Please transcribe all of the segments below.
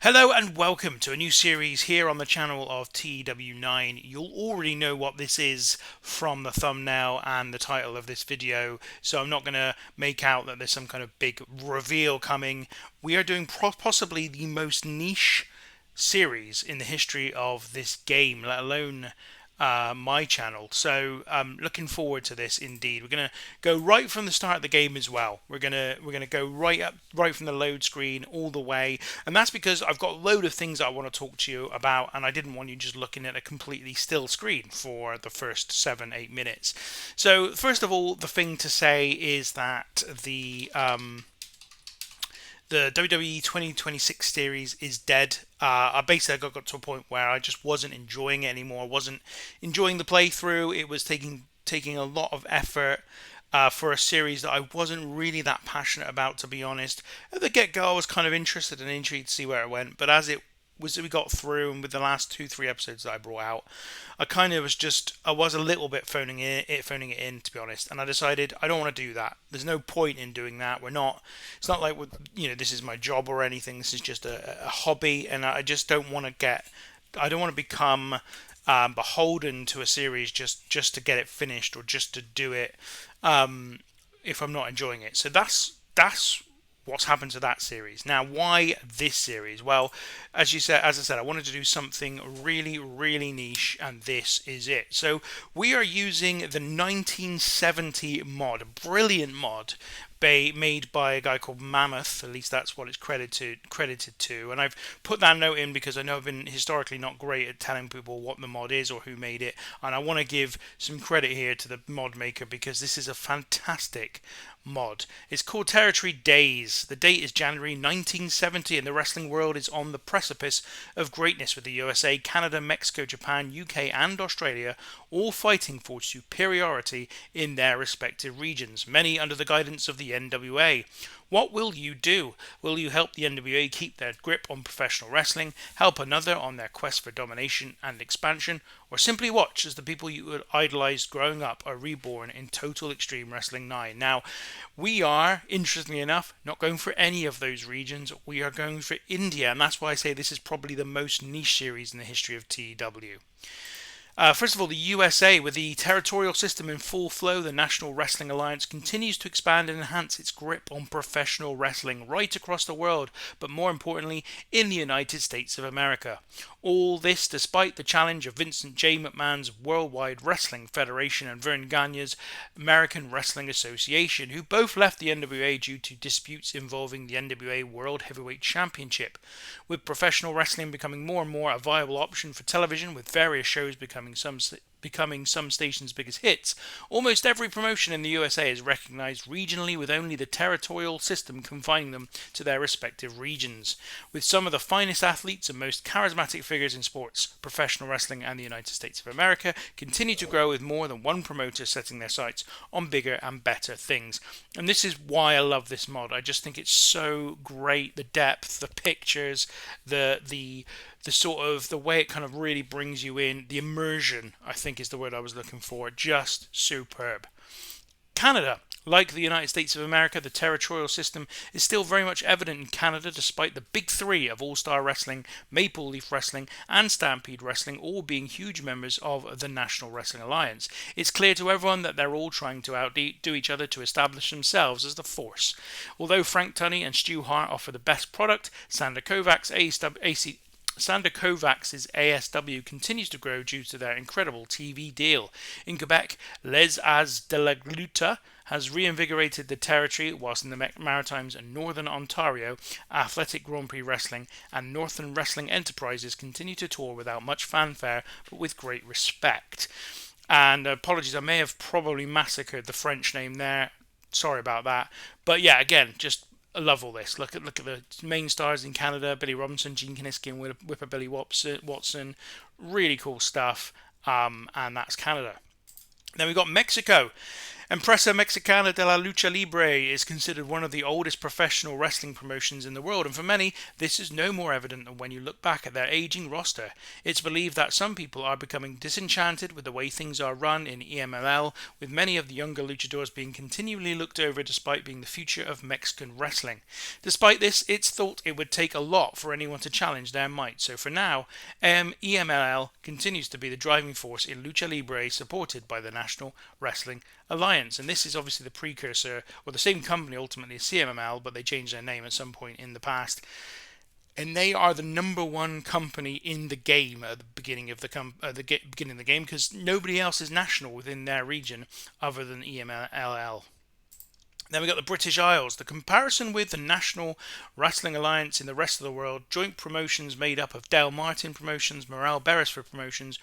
Hello and welcome to a new series here on the channel of TEW9. You'll already know what this is from the thumbnail and the title of this video, so I'm not going to make out that there's some kind of big reveal coming. We are doing possibly the most niche series in the history of this game, let alone my channel. So looking forward to this indeed. We're gonna go right from the start of the game as well. We're gonna go right from the load screen all the way, and that's because I've got a load of things that I want to talk to you about, and I didn't want you just looking at a completely still screen for the first 7-8 minutes. So first of all, the thing to say is that the WWE 2026 series is dead. I basically got to a point where I just wasn't enjoying it anymore. I wasn't enjoying the playthrough. It was taking a lot of effort for a series that I wasn't really that passionate about, to be honest. At the get-go, I was kind of interested and intrigued to see where it went, but as we got through, and with the last 2-3 episodes that I brought out, I was a little bit phoning it in, to be honest, and I decided I don't want to do that. There's no point in doing that. It's not like this is my job or anything. This is just a hobby, and I just don't want to become beholden to a series just to get it finished or just to do it if I'm not enjoying it. So that's what's happened to that series. Now, why this series? Well, as I said, I wanted to do something really, really niche, and this is it. So we are using the 1970 mod, a brilliant mod made by a guy called Mammoth. At least that's what it's credited to. And I've put that note in because I know I've been historically not great at telling people what the mod is or who made it, and I want to give some credit here to the mod maker because this is a fantastic mod. It's called Territory Days. The date is January 1970, and the wrestling world is on the precipice of greatness, with the USA, Canada, Mexico, Japan, UK, and Australia all fighting for superiority in their respective regions, many under the guidance of the NWA. What will you do? Will you help the NWA keep their grip on professional wrestling, help another on their quest for domination and expansion, or simply watch as the people you idolized growing up are reborn in Total Extreme Wrestling 9? Now, we are, interestingly enough, not going for any of those regions. We are going for India, and that's why I say this is probably the most niche series in the history of TEW. First of all, the USA. With the territorial system in full flow, the National Wrestling Alliance continues to expand and enhance its grip on professional wrestling right across the world, but more importantly, in the United States of America. All this despite the challenge of Vincent J. McMahon's Worldwide Wrestling Federation and Vern Gagne's American Wrestling Association, who both left the NWA due to disputes involving the NWA World Heavyweight Championship. With professional wrestling becoming more and more a viable option for television, with various shows becoming some stations' biggest hits, almost every promotion in the USA is recognized regionally, with only the territorial system confining them to their respective regions. With some of the finest athletes and most charismatic figures in sports, professional wrestling and the United States of America continue to grow, with more than one promoter setting their sights on bigger and better things. And this is why I love this mod. I just think it's so great. The depth, the pictures, the sort of the way it kind of really brings you in, the immersion, I think is the word I was looking for. Just superb. Canada. Like the United States of America, the territorial system is still very much evident in Canada, despite the big three of All-Star Wrestling, Maple Leaf Wrestling, and Stampede Wrestling all being huge members of the National Wrestling Alliance. It's clear to everyone that they're all trying to outdo each other to establish themselves as the force. Although Frank Tunney and Stu Hart offer the best product, Sander Kovacs, Sander Kovacs' ASW continues to grow due to their incredible TV deal. In Quebec, Les As de la Gluta has reinvigorated the territory, whilst in the Maritimes and Northern Ontario, Athletic Grand Prix Wrestling and Northern Wrestling Enterprises continue to tour without much fanfare, but with great respect. And apologies, I may have probably massacred the French name there. Sorry about that. But yeah, again, just I love all this. Look at the main stars in Canada: Billy Robinson, Gene Kiniski, and Whipper Billy Watson. Really cool stuff. And that's Canada. Then we've got Mexico. Empresa Mexicana de la Lucha Libre is considered one of the oldest professional wrestling promotions in the world, and for many, this is no more evident than when you look back at their aging roster. It's believed that some people are becoming disenchanted with the way things are run in EMLL, with many of the younger luchadors being continually looked over despite being the future of Mexican wrestling. Despite this, it's thought it would take a lot for anyone to challenge their might, so for now, EMLL continues to be the driving force in Lucha Libre, supported by the National Wrestling Alliance. And this is obviously the precursor, or the same company ultimately as CMML, but they changed their name at some point in the past. And they are the number one company in the game at the beginning of beginning of the game, because nobody else is national within their region other than EMLL. Then we got the British Isles. The comparison with the National Wrestling Alliance in the rest of the world, joint promotions made up of Dale Martin Promotions, Morale Beresford Promotions,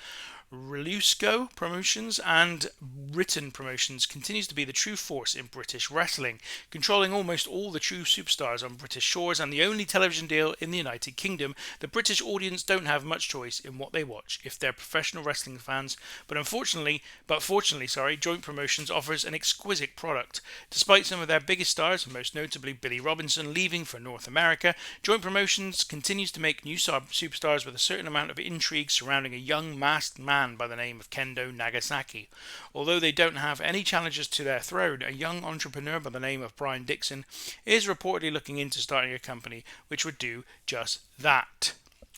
Relusco Promotions and Written Promotions, continues to be the true force in British wrestling, controlling almost all the true superstars on British shores and the only television deal in the United Kingdom. The British audience don't have much choice in what they watch if they're professional wrestling fans, but fortunately, Joint Promotions offers an exquisite product. Despite some of their biggest stars, most notably Billy Robinson, leaving for North America, Joint Promotions continues to make new superstars with a certain amount of intrigue surrounding a young masked man by the name of Kendo Nagasaki. Although they don't have any challengers to their throne, a young entrepreneur by the name of Brian Dixon is reportedly looking into starting a company which would do just that.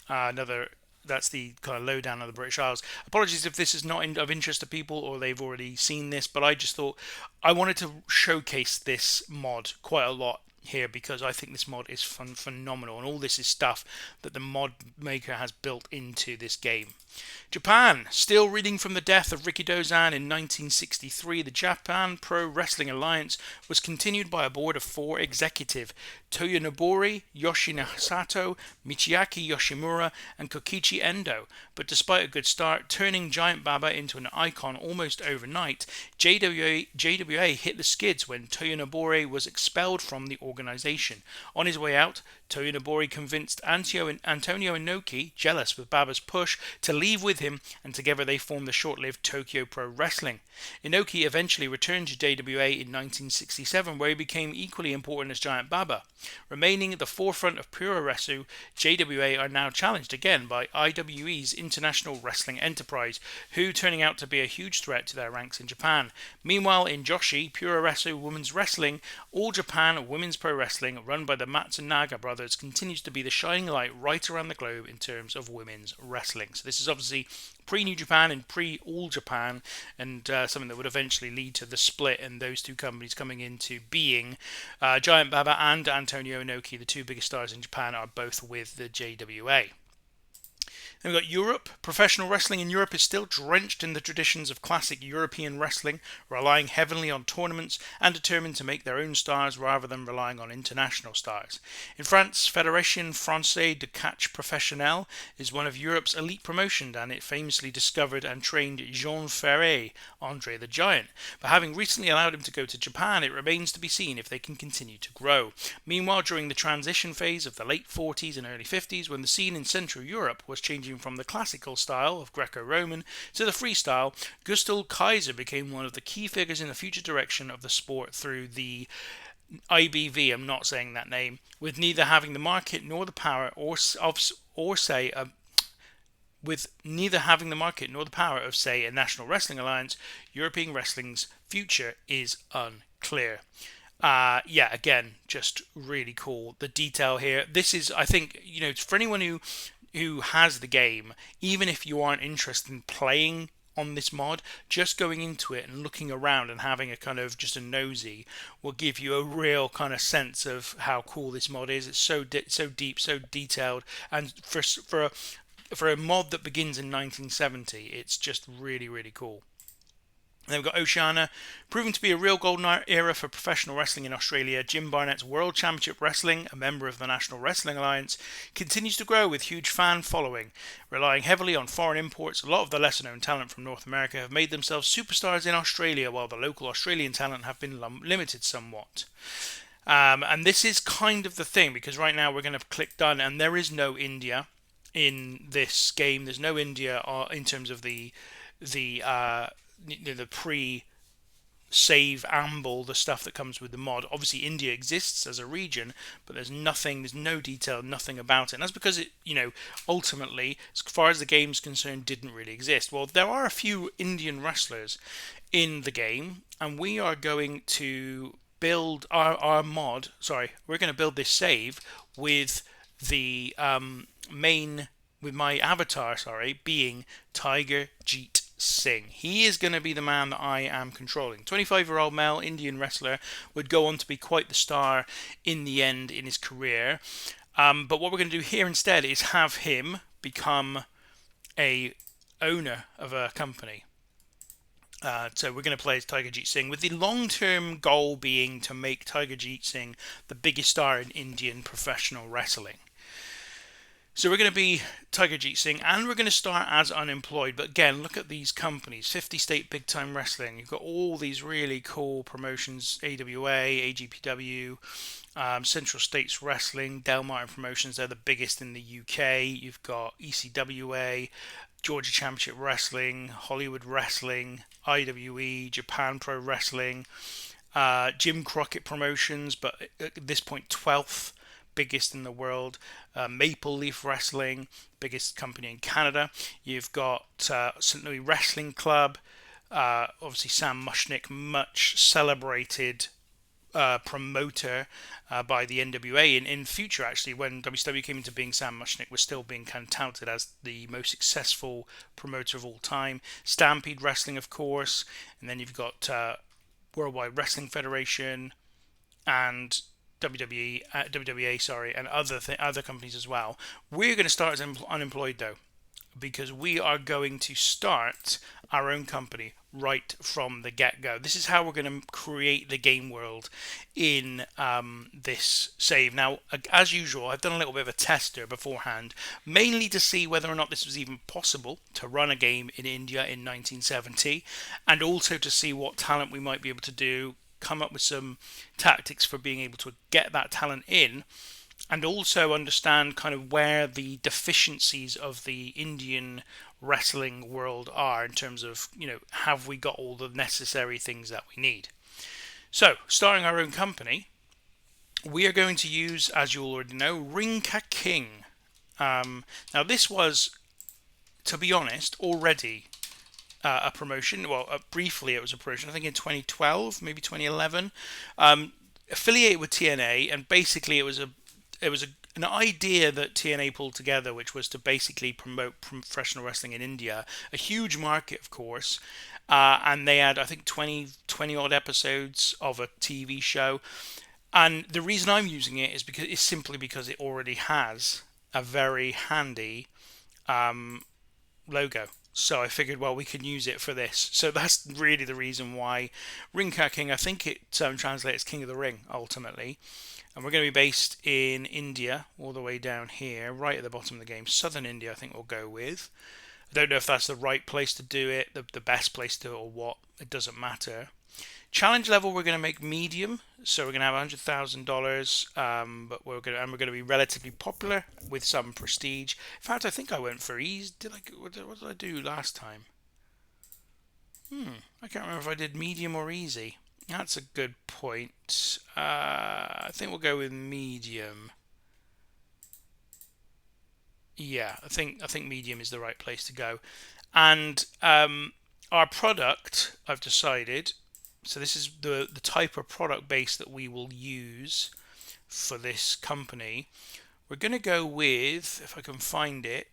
That's the kind of lowdown of the British Isles. Apologies if this is not of interest to people or they've already seen this, but I just thought I wanted to showcase this mod quite a lot here because I think this mod is phenomenal, and all this is stuff that the mod maker has built into this game. Japan. Still reading from the death of Rikidozan in 1963, the Japan Pro Wrestling Alliance was continued by a board of 4 executive: Toyonobori, Yoshinasato, Michiaki Yoshimura, and Kokichi Endo. But despite a good start, turning Giant Baba into an icon almost overnight, JWA hit the skids when Toyonobori was expelled from the organization. On his way out, Toyonobori convinced Antonio Inoki, jealous with Baba's push, to leave with him, and together they formed the short-lived Tokyo Pro Wrestling. Inoki eventually returned to JWA in 1967, where he became equally important as Giant Baba. Remaining at the forefront of Puroresu, JWA are now challenged again by IWE's International Wrestling Enterprise, who turning out to be a huge threat to their ranks in Japan. Meanwhile, in Joshi, Puroresu Women's Wrestling, All Japan Women's Pro Wrestling, run by the Matsunaga brothers, continues to be the shining light right around the globe in terms of women's wrestling. So this is obviously pre-New Japan and pre-All Japan, and something that would eventually lead to the split and those two companies coming into being. Giant Baba and Antonio Inoki, the two biggest stars in Japan, are both with the JWA. Then we've got Europe. Professional wrestling in Europe is still drenched in the traditions of classic European wrestling, relying heavily on tournaments and determined to make their own stars rather than relying on international stars. In France, Fédération Française de Catch Professionnel is one of Europe's elite promotions, and it famously discovered and trained Jean Ferret, Andre the Giant. But having recently allowed him to go to Japan, it remains to be seen if they can continue to grow. Meanwhile, during the transition phase of the late 40s and early 50s, when the scene in Central Europe was changing from the classical style of Greco-Roman to the freestyle, Gustl Kaiser became one of the key figures in the future direction of the sport through the IBV, I'm not saying that name, with neither having the market nor the power of, say, a National Wrestling Alliance. European wrestling's future is unclear. Again, just really cool. The detail here. This is, I think, for anyone who has the game, even if you aren't interested in playing on this mod, just going into it and looking around and having a kind of just a nosy will give you a real kind of sense of how cool this mod is. It's so deep, so detailed, and for a mod that begins in 1970, it's just really, really cool. And then we've got Oceania, proving to be a real golden era for professional wrestling in Australia. Jim Barnett's World Championship Wrestling, a member of the National Wrestling Alliance, continues to grow with huge fan following. Relying heavily on foreign imports, a lot of the lesser-known talent from North America have made themselves superstars in Australia, while the local Australian talent have been limited somewhat. And this is kind of the thing, because right now we're going to click done, and there is no India in this game. There's no India in terms of the pre save amble the stuff that comes with the mod. Obviously, India exists as a region, but there's no detail, nothing about it. And that's because it, ultimately, as far as the game's concerned, didn't really exist. Well, there are a few Indian wrestlers in the game, and we are going to build our mod. Sorry, we're going to build this save with the main with my avatar, being Tiger Jeet Singh. He is going to be the man that I am controlling. 25-year-old male Indian wrestler, would go on to be quite the star in the end in his career. But what we're going to do here instead is have him become a owner of a company. So we're going to play as Tiger Jeet Singh, with the long-term goal being to make Tiger Jeet Singh the biggest star in Indian professional wrestling. So we're going to be Tiger Jeet Singh, and we're going to start as unemployed. But again, look at these companies: 50 State Big Time Wrestling. You've got all these really cool promotions: AWA, AGPW, Central States Wrestling, Del Martin Promotions. They're the biggest in the UK. You've got ECWA, Georgia Championship Wrestling, Hollywood Wrestling, IWE, Japan Pro Wrestling, Jim Crockett Promotions, but at this point 12th biggest in the world. Maple Leaf Wrestling, biggest company in Canada. You've got St. Louis Wrestling Club, obviously Sam Mushnick, much celebrated promoter by the NWA. In future, actually, when WCW came into being, Sam Mushnick was still being kind of touted as the most successful promoter of all time. Stampede Wrestling, of course, and then you've got Worldwide Wrestling Federation and WWA, and other companies as well. We're going to start as unemployed though, because we are going to start our own company right from the get-go. This is how we're going to create the game world in this save. Now, as usual, I've done a little bit of a tester beforehand, mainly to see whether or not this was even possible to run a game in India in 1970, and also to see what talent we might be able to do, come up with some tactics for being able to get that talent in, and also understand kind of where the deficiencies of the Indian wrestling world are in terms of, have we got all the necessary things that we need. So, starting our own company, we are going to use, as you already know, Rinka King. Now, this was, to be honest, already a promotion. Well, briefly it was a promotion, I think in 2012, maybe 2011, affiliated with TNA, and basically it was an idea that TNA pulled together, which was to basically promote professional wrestling in India, a huge market, of course, and they had, I think, 20 odd episodes of a TV show. And the reason I'm using it is simply because it already has a very handy logo. So I figured, well, we can use it for this. So that's really the reason why. Rinka King, I think it translates King of the Ring, ultimately. And we're going to be based in India, all the way down here, right at the bottom of the game. Southern India, I think we'll go with. I don't know if that's the right place to do it, the best place to do it, or what. It doesn't matter. Challenge level, we're going to make medium, so we're going to have $100,000, but we're going to be relatively popular with some prestige. In fact, I think I went for ease. What did I do last time? I can't remember if I did medium or easy. That's a good point. I think we'll go with medium. Yeah, I think medium is the right place to go. And our product, I've decided. So this is the type of product base that we will use for this company. We're going to go with, if I can find it,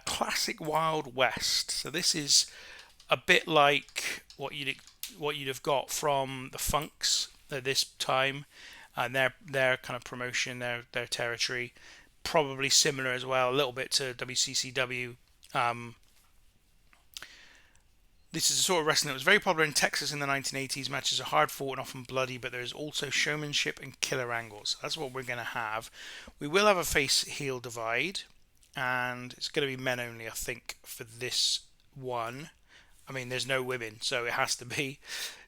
Classic Wild West. So this is a bit like what you'd have got from the Funks at this time, and their kind of promotion, their territory. Probably similar as well, a little bit to WCCW. This is a sort of wrestling that was very popular in Texas in the 1980s. Matches are hard fought and often bloody, but there's also showmanship and killer angles. That's what we're going to have. We will have a face-heel divide, and it's going to be men only, I think, for this one. I mean, there's no women, so it has to be.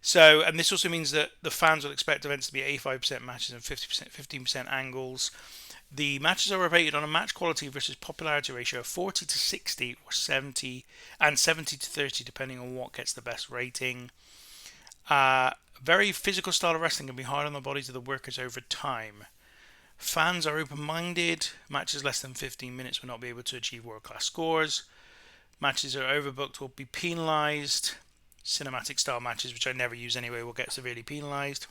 So, and this also means that the fans will expect events to be 85% matches and 15% angles. The matches are rated on a match quality versus popularity ratio of 40 to 60 or 70 and 70 to 30, depending on what gets the best rating. Very physical style of wrestling can be hard on the bodies of the workers over time. Fans are open-minded. Matches less than 15 minutes will not be able to achieve world-class scores. Matches that are overbooked will be penalised. Cinematic style matches, which I never use anyway, will get severely penalised,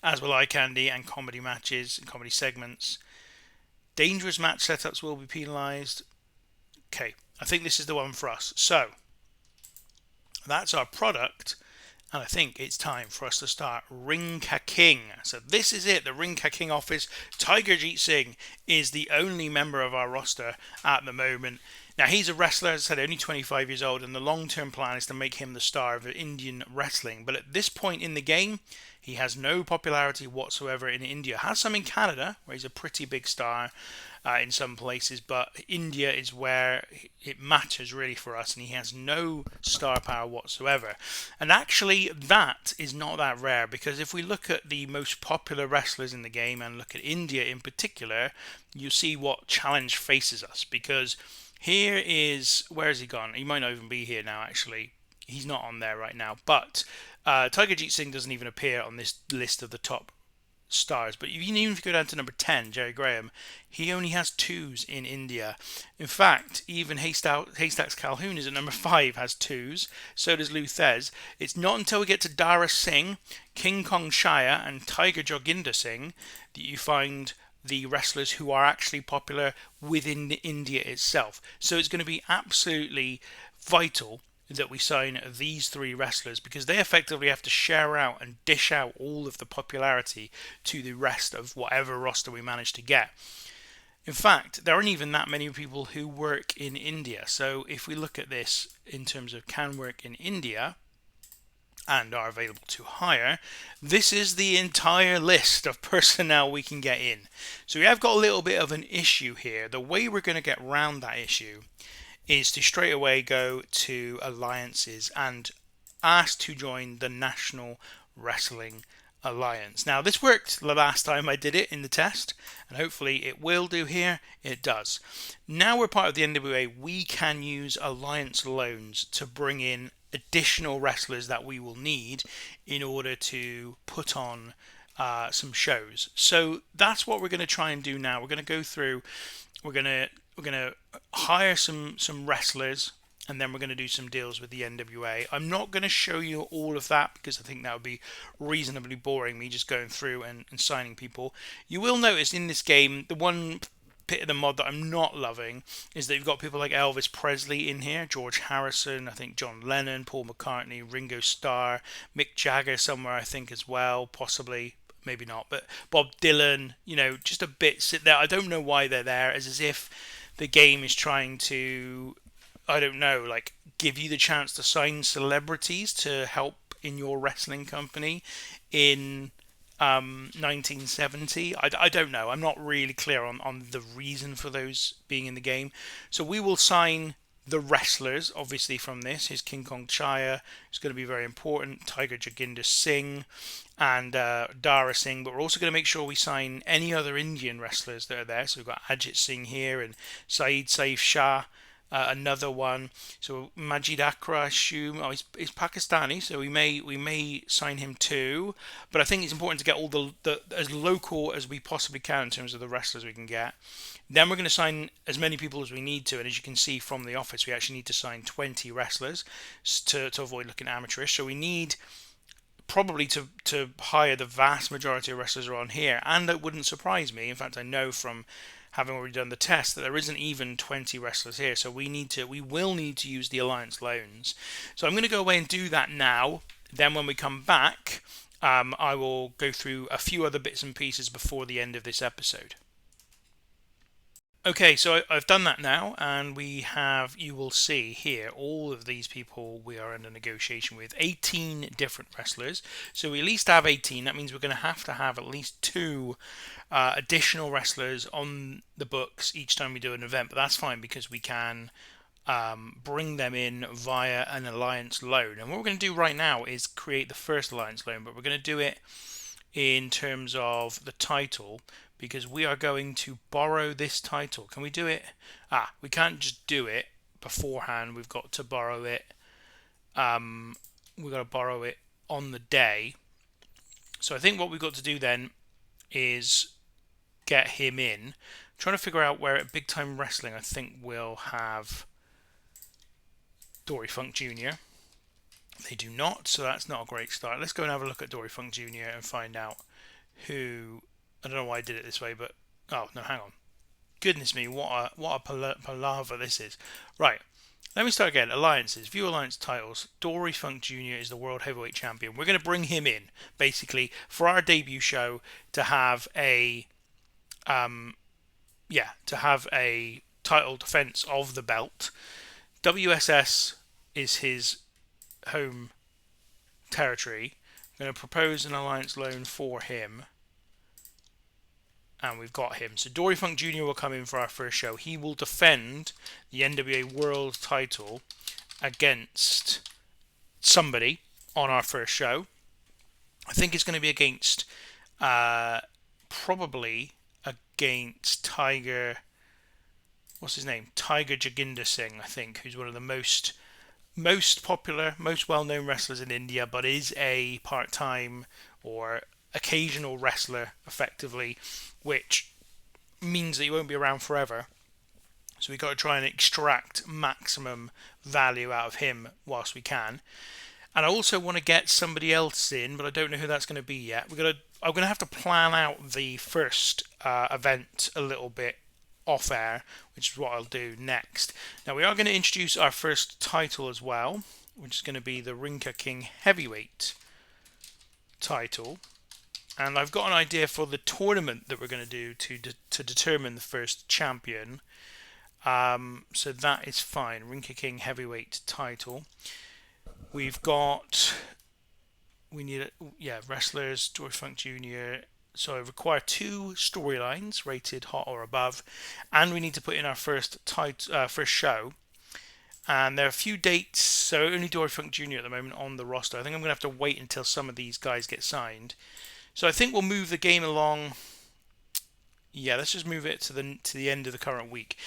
as will eye candy and comedy matches and comedy segments. Dangerous match setups will be penalised. Okay, I think this is the one for us. So that's our product, and I think it's time for us to start Ring Ka King. So this is it, the Ring Ka King office. Tiger Jeet Singh is the only member of our roster at the moment. Now, he's a wrestler, as I said, only 25 years old, and the long-term plan is to make him the star of Indian wrestling. But at this point in the game, he has no popularity whatsoever in India. Has some in Canada, where he's a pretty big star in some places, but India is where it matters really for us, and he has no star power whatsoever. And actually, that is not that rare, because if we look at the most popular wrestlers in the game and look at India in particular, you see what challenge faces us, because here is, where has he gone? He might not even be here now, actually. He's not on there right now. But Tiger Jeet Singh doesn't even appear on this list of the top stars. But even if you go down to number 10, Jerry Graham, he only has twos in India. In fact, even Haystacks Calhoun is at number 5, has twos. So does Lou Thez. It's not until we get to Dara Singh, King Kong Shire, and Tiger Joginder Singh that you find the wrestlers who are actually popular within India itself. So it's going to be absolutely vital that we sign these 3 wrestlers, because they effectively have to share out and dish out all of the popularity to the rest of whatever roster we manage to get. In fact, there aren't even that many people who work in India. So if we look at this in terms of can work in India and are available to hire, this is the entire list of personnel we can get in. So we have got a little bit of an issue here. The way we're going to get around that issue is to straight away go to alliances and ask to join the National Wrestling Alliance. Now, this worked the last time I did it in the test, and hopefully it will do here. It does. Now we're part of the NWA, we can use alliance loans to bring in additional wrestlers that we will need in order to put on some shows. So that's what we're going to try and do now. We're going to go through, we're going to hire some wrestlers, and then we're going to do some deals with the NWA. I'm not going to show you all of that because I think that would be reasonably boring, me just going through and signing people. You will notice in this game, the one bit of the mod that I'm not loving is that you've got people like Elvis Presley in here, George Harrison, I think John Lennon, Paul McCartney, Ringo Starr, Mick Jagger somewhere I think as well, possibly, maybe not, but Bob Dylan, just a bit sit there. I don't know why they're there, as if the game is trying to, I don't know, like give you the chance to sign celebrities to help in your wrestling company in 1970. I don't know. I'm not really clear on the reason for those being in the game. So we will sign the wrestlers, obviously, from this. Here's King Kong Chaya, who's going to be very important. Tiger Joginder Singh and Dara Singh. But we're also going to make sure we sign any other Indian wrestlers that are there. So we've got Ajit Singh here and Saeed Saif Shah. Another one, so Majid Akra, I assume, he's Pakistani, so we may sign him too. But I think it's important to get all the as local as we possibly can in terms of the wrestlers we can get. Then we're going to sign as many people as we need to, and as you can see from the office, we actually need to sign 20 wrestlers to avoid looking amateurish. So we need probably to hire the vast majority of wrestlers are on here, and it wouldn't surprise me. In fact, I know from having already done the test that there isn't even 20 wrestlers here, so we will need to use the alliance loans. So I'm going to go away and do that now. Then when we come back, I will go through a few other bits and pieces before the end of this episode. Okay, so I've done that now, and you will see here, all of these people we are under negotiation with, 18 different wrestlers. So we at least have 18. That means we're going to have at least 2 additional wrestlers on the books each time we do an event, but that's fine because we can bring them in via an alliance loan. And what we're going to do right now is create the first alliance loan, but we're going to do it in terms of the title, because we are going to borrow this title. Can we do it? We can't just do it beforehand. We've got to borrow it. We've got to borrow it on the day. So I think what we've got to do then is get him in. I'm trying to figure out where at Big Time Wrestling I think we'll have Dory Funk Jr. They do not, so that's not a great start. Let's go and have a look at Dory Funk Jr. and find out who. I don't know why I did it this way, but oh no, hang on. Goodness me, what a palaver this is. Right, let me start again. Alliances, view alliance titles. Dory Funk Jr. is the world heavyweight champion. We're going to bring him in basically for our debut show to have a to have a title defense of the belt. WSS is his home territory. I'm going to propose an alliance loan for him. And we've got him. So Dory Funk Jr. will come in for our first show. He will defend the NWA World title against somebody on our first show. I think it's going to be against, probably against Tiger. What's his name? Tiger Jaginder Singh, I think, who's one of the most popular, most well-known wrestlers in India, but is a part-time or occasional wrestler, effectively, which means that he won't be around forever. So we've got to try and extract maximum value out of him whilst we can. And I also want to get somebody else in, but I don't know who that's going to be yet. I'm going to have to plan out the first event a little bit off air, which is what I'll do next. Now we are going to introduce our first title as well, which is going to be the Rinka King Heavyweight title. And I've got an idea for the tournament that we're going to do to determine the first champion. So that is fine. Rinka King Heavyweight title. We need wrestlers, Dory Funk Jr. So I require 2 storylines rated hot or above, and we need to put in our first show. And there are a few dates, so only Dory Funk Jr. at the moment on the roster. I think I'm going to have to wait until some of these guys get signed. So I think we'll move the game along. Yeah, let's just move it to the end of the current week.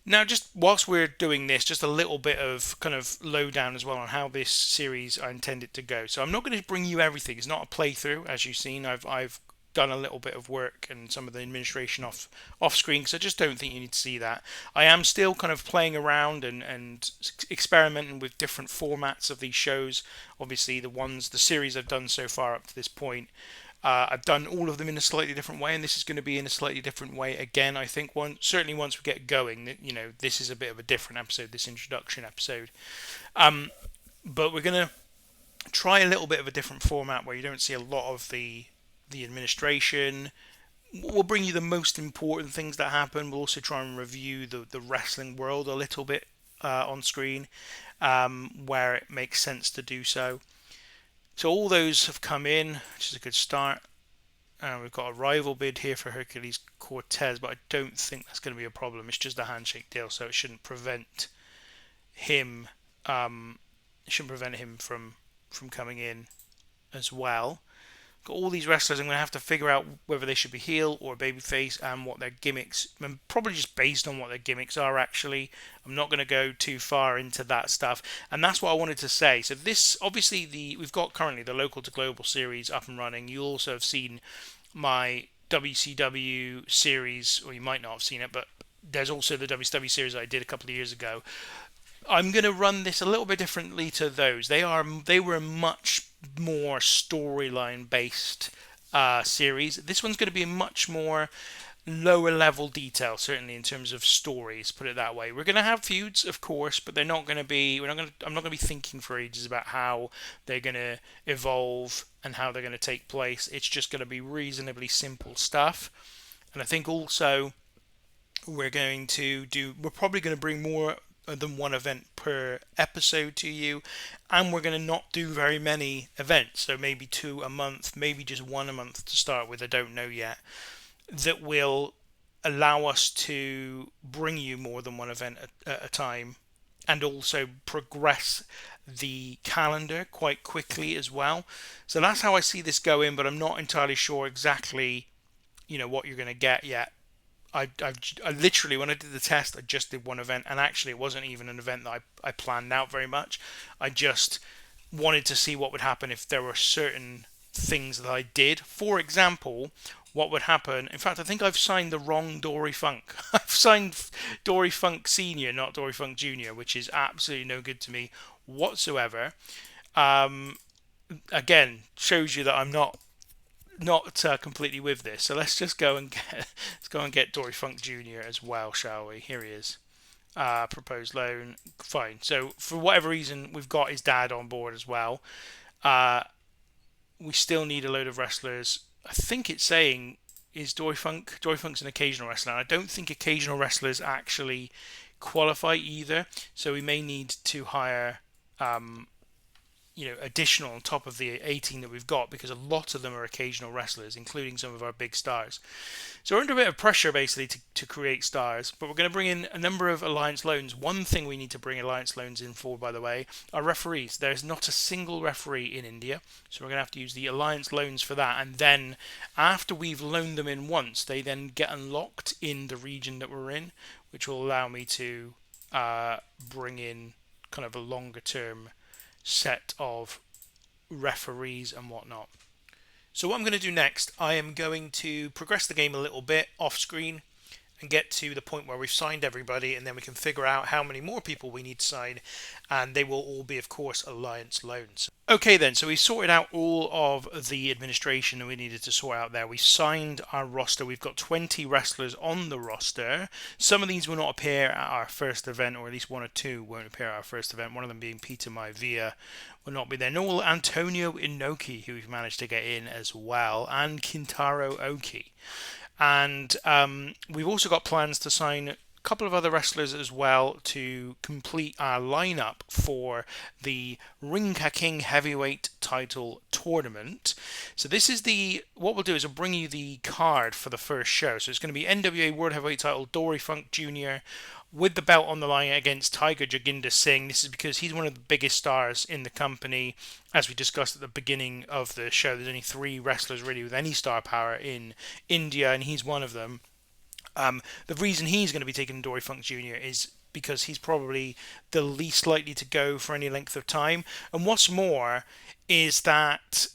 Now, just whilst we're doing this, just a little bit of kind of lowdown as well on how this series I intend it to go. So I'm not going to bring you everything. It's not a playthrough, as you've seen. I've done a little bit of work and some of the administration off screen, because I just don't think you need to see that. I am still kind of playing around and experimenting with different formats of these shows. Obviously, the series I've done so far up to this point, I've done all of them in a slightly different way, and this is going to be in a slightly different way again. I think certainly once we get going, this is a bit of a different episode, this introduction episode. But we're going to try a little bit of a different format where you don't see a lot of the administration. We'll bring you the most important things that happen. We'll also try and review the wrestling world a little bit on screen, where it makes sense to do so. So all those have come in, which is a good start. We've got a rival bid here for Hercules Cortez, but I don't think that's going to be a problem. It's just a handshake deal, so it shouldn't prevent him. From coming in as well. Got all these wrestlers. I'm going to have to figure out whether they should be heel or babyface and what their gimmicks. And probably just based on what their gimmicks are. Actually, I'm not going to go too far into that stuff. And that's what I wanted to say. So this, obviously, we've got currently the local to global series up and running. You also have seen my WCW series, or you might not have seen it, but there's also the WCW series I did a couple of years ago. I'm going to run this a little bit differently to those. They were a much more storyline based series. This one's going to be a much more lower level detail, certainly in terms of stories. Put it that way. We're going to have feuds, of course, but they're not going to be. I'm not going to be thinking for ages about how they're going to evolve and how they're going to take place. It's just going to be reasonably simple stuff. And I think also we're probably going to bring more than one event per episode to you, and we're going to not do very many events, so maybe 2 a month, maybe just 1 a month to start with, I don't know yet, that will allow us to bring you more than one event at a time, and also progress the calendar quite quickly as well. So that's how I see this going, but I'm not entirely sure exactly what you're going to get yet. I literally, when I did the test, I just did one event, and actually it wasn't even an event that I planned out very much. I just wanted to see what would happen if there were certain things that I did. For example, what would happen? In fact, I think I've signed the wrong Dory Funk. I've signed Dory Funk Senior, not Dory Funk Junior, which is absolutely no good to me whatsoever. Um, Again, shows you that I'm not completely with this. So let's just go and get Dory Funk Junior as well, shall we? Here he is. Proposed loan, fine. So for whatever reason, we've got his dad on board as well. Uh, we still need a load of wrestlers. I think it's saying is Dory Funk. Dory Funk's an occasional wrestler. And I don't think occasional wrestlers actually qualify either. So we may need to hire additional on top of the 18 that we've got, because a lot of them are occasional wrestlers, including some of our big stars. So we're under a bit of pressure basically to create stars, but we're going to bring in a number of alliance loans. One thing we need to bring alliance loans in for, by the way, are referees. There's not a single referee in India, so we're going to have to use the alliance loans for that. And then after we've loaned them in once, they then get unlocked in the region that we're in, which will allow me to bring in kind of a longer term set of referees and whatnot. So what I'm going to do next, I am going to progress the game a little bit off screen and get to the point where we've signed everybody, and then we can figure out how many more people we need to sign, and they will all be, of course, alliance loans. Okay then, so we sorted out all of the administration that we needed to sort out there. We signed our roster. We've got 20 wrestlers on the roster. Some of these will not appear at our first event, or at least one or two won't appear at our first event. One of them being Peter Maivia will not be there. Nor will Antonio Inoki, who we've managed to get in as well, and Kintaro Oki. And we've also got plans to sign a couple of other wrestlers as well to complete our lineup for the Rinka King Heavyweight Title Tournament. So this is what we'll do is we'll bring you the card for the first show. So it's going to be NWA World Heavyweight Title Dory Funk Jr. with the belt on the line against Tiger Jaginder Singh. This is because he's one of the biggest stars in the company. As we discussed at the beginning of the show, there's only 3 wrestlers really with any star power in India, and he's one of them. The reason he's going to be taking Dory Funk Jr. is because he's probably the least likely to go for any length of time. And what's more is that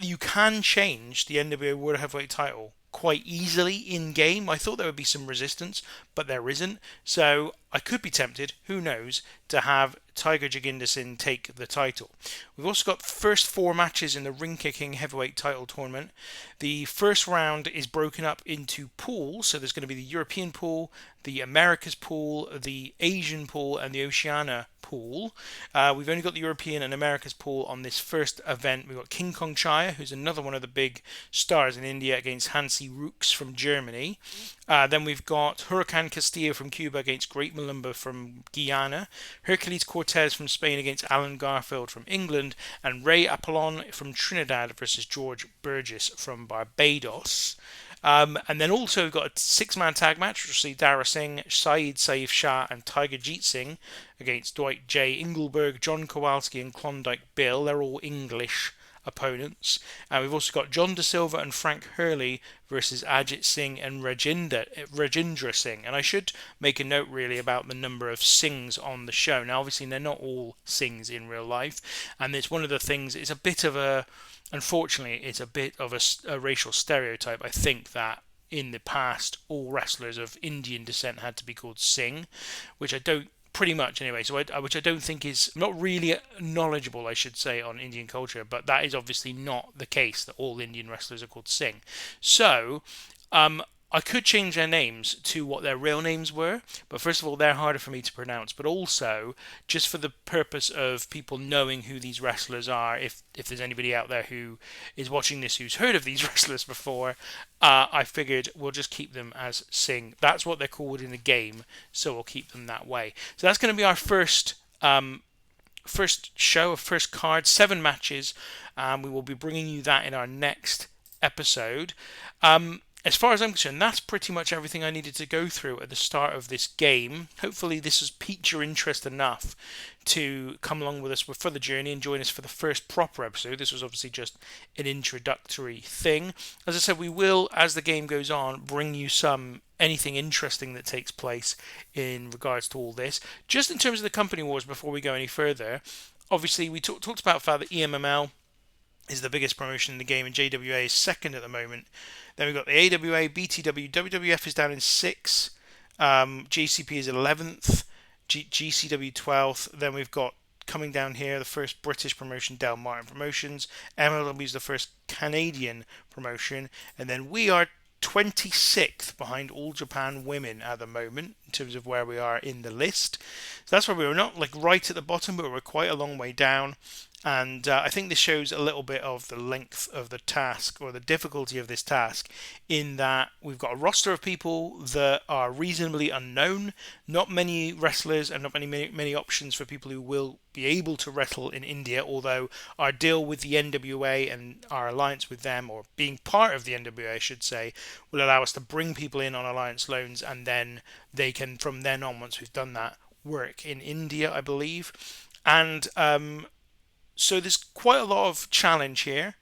you can change the NWA World Heavyweight title quite easily in game. I thought there would be some resistance, but there isn't. So I could be tempted, who knows, to have Tiger Jaginder Singh take the title. We've also got the first 4 matches in the Ring Kicking Heavyweight Title Tournament. The first round is broken up into pools, so there's going to be the European pool, the Americas pool, the Asian pool, and the Oceania pool. We've only got the European and Americas pool on this first event. We've got King Kong Chaya, who's another one of the big stars in India, against Hansi Rooks from Germany. Then we've got Huracan Castillo from Cuba against Great Malumba from Guyana, Hercules Cortez from Spain against Alan Garfield from England, and Ray Apollon from Trinidad versus George Burgess from Barbados. And then also we've got a 6-man tag match, which will see Dara Singh, Saeed Saif Shah, and Tiger Jeet Singh against Dwight J. Ingleberg, John Kowalski, and Klondike Bill. They're all English opponents. And we've also got John Da Silva and Frank Hurley versus Ajit Singh and Rajendra Singh. And I should make a note really about the number of Singhs on the show. Now obviously they're not all Singhs in real life, and it's one of the things, unfortunately it's a bit of a racial stereotype. I think that in the past all wrestlers of Indian descent had to be called Singh, which I don't, pretty much anyway, which I don't think is, not really knowledgeable, I should say, on Indian culture, but that is obviously not the case, that all Indian wrestlers are called Singh. So I could change their names to what their real names were, but first of all, they're harder for me to pronounce, but also, just for the purpose of people knowing who these wrestlers are, if there's anybody out there who is watching this who's heard of these wrestlers before, I figured we'll just keep them as Singh. That's what they're called in the game, so we'll keep them that way. So that's going to be our first show, first card, 7 matches. We will be bringing you that in our next episode. As far as I'm concerned, that's pretty much everything I needed to go through at the start of this game. Hopefully this has piqued your interest enough to come along with us for the journey and join us for the first proper episode. This was obviously just an introductory thing. As I said, we will, as the game goes on, bring you anything interesting that takes place in regards to all this. Just in terms of the company wars, before we go any further, Obviously, we talked about the fact that EMML is the biggest promotion in the game, and JWA is second at the moment. Then we've got the AWA, BTW, WWF is down in sixth, JCP is 11th, GCW 12th. Then we've got coming down here the first British promotion, Del Martin Promotions. MLW is the first Canadian promotion, and then we are 26th behind All Japan Women at the moment in terms of where we are in the list. So that's where we were, not like right at the bottom, but we're quite a long way down. And I think this shows a little bit of the length of the task, or the difficulty of this task, in that we've got a roster of people that are reasonably unknown, not many wrestlers, and not many options for people who will be able to wrestle in India, although our deal with the NWA and our alliance with them, or being part of the NWA I should say, will allow us to bring people in on alliance loans, and then they can, from then on, once we've done that, work in India, I believe. And so there's quite a lot of challenge here.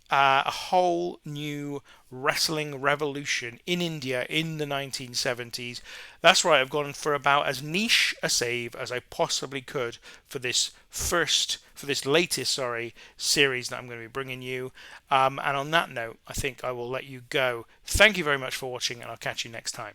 A whole new wrestling revolution in India in the 1970s. That's right, I've gone for about as niche a save as I possibly could for this latest, series that I'm going to be bringing you. And on that note, I think I will let you go. Thank you very much for watching, and I'll catch you next time.